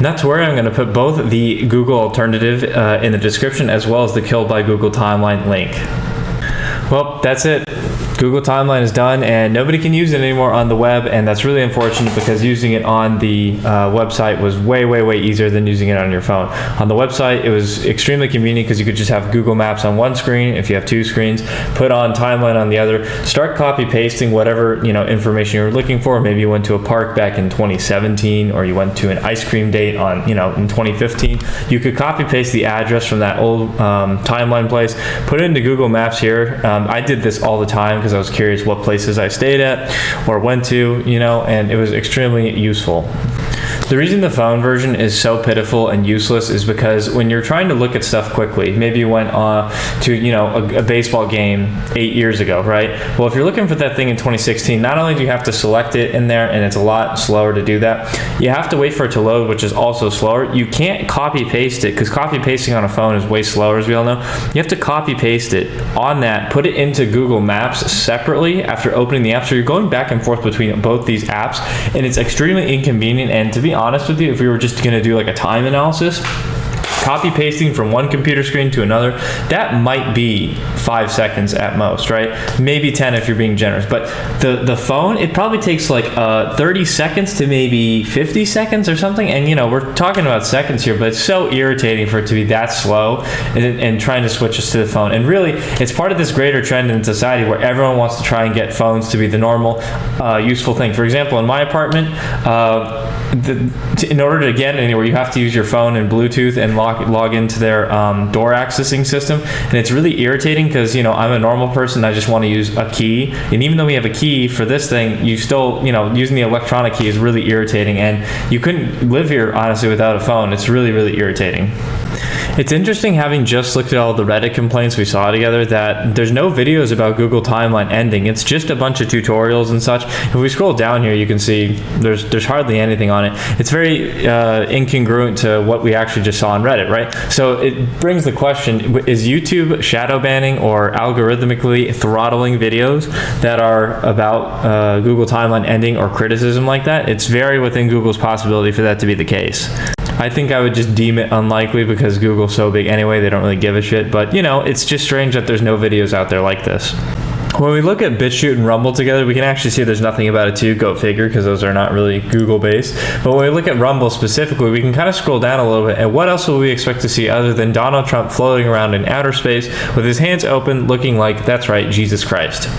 Not to worry, I'm going to put both the Google alternative in the description as well as the Killed by Google timeline link. Well, that's it. Google Timeline is done and nobody can use it anymore on the web, and that's really unfortunate because using it on the website was way easier than using it on your phone. On the website it was extremely convenient because you could just have Google Maps on one screen. If you have two screens, put on Timeline on the other, start copy pasting whatever information you're looking for. Maybe you went to a park back in 2017 or you went to an ice cream date on in 2015. You could copy paste the address from that old Timeline place, put it into Google Maps here. I did this all the time because I was curious what places I stayed at or went to, and it was extremely useful. The reason the phone version is so pitiful and useless is because when you're trying to look at stuff quickly, maybe you went to a baseball game 8 years ago, right? Well, if you're looking for that thing in 2016, not only do you have to select it in there, and it's a lot slower to do that, you have to wait for it to load, which is also slower. You can't copy paste it because copy pasting on a phone is way slower, as we all know. You have to copy paste it on that, put it into Google Maps separately after opening the app. So you're going back and forth between both these apps, and it's extremely inconvenient. And to be honest with you, if we were just going to do like a time analysis, copy pasting from one computer screen to another, that might be 5 seconds at most, right? Maybe 10 if you're being generous. But the phone, it probably takes like 30 seconds to maybe 50 seconds or something. And we're talking about seconds here, but it's so irritating for it to be that slow and trying to switch us to the phone. And really, it's part of this greater trend in society where everyone wants to try and get phones to be the normal, useful thing. For example, in my apartment, in order to get anywhere, you have to use your phone and Bluetooth and log into their door accessing system, and it's really irritating because I'm a normal person. I just want to use a key, and even though we have a key for this thing, you still using the electronic key is really irritating, and you couldn't live here honestly without a phone. It's really irritating. It's interesting, having just looked at all the Reddit complaints we saw together, that there's no videos about Google Timeline ending. It's just a bunch of tutorials and such. If we scroll down here, you can see there's hardly anything on it. It's very incongruent to what we actually just saw on Reddit, right? So it brings the question, is YouTube shadow banning or algorithmically throttling videos that are about Google Timeline ending or criticism like that? It's very within Google's possibility for that to be the case. I think I would just deem it unlikely because Google's so big anyway, they don't really give a shit. But it's just strange that there's no videos out there like this. When we look at BitChute and Rumble together, we can actually see there's nothing about it too, go figure, because those are not really Google based. But when we look at Rumble specifically, we can kind of scroll down a little bit, and what else will we expect to see other than Donald Trump floating around in outer space with his hands open, looking like, that's right, Jesus Christ.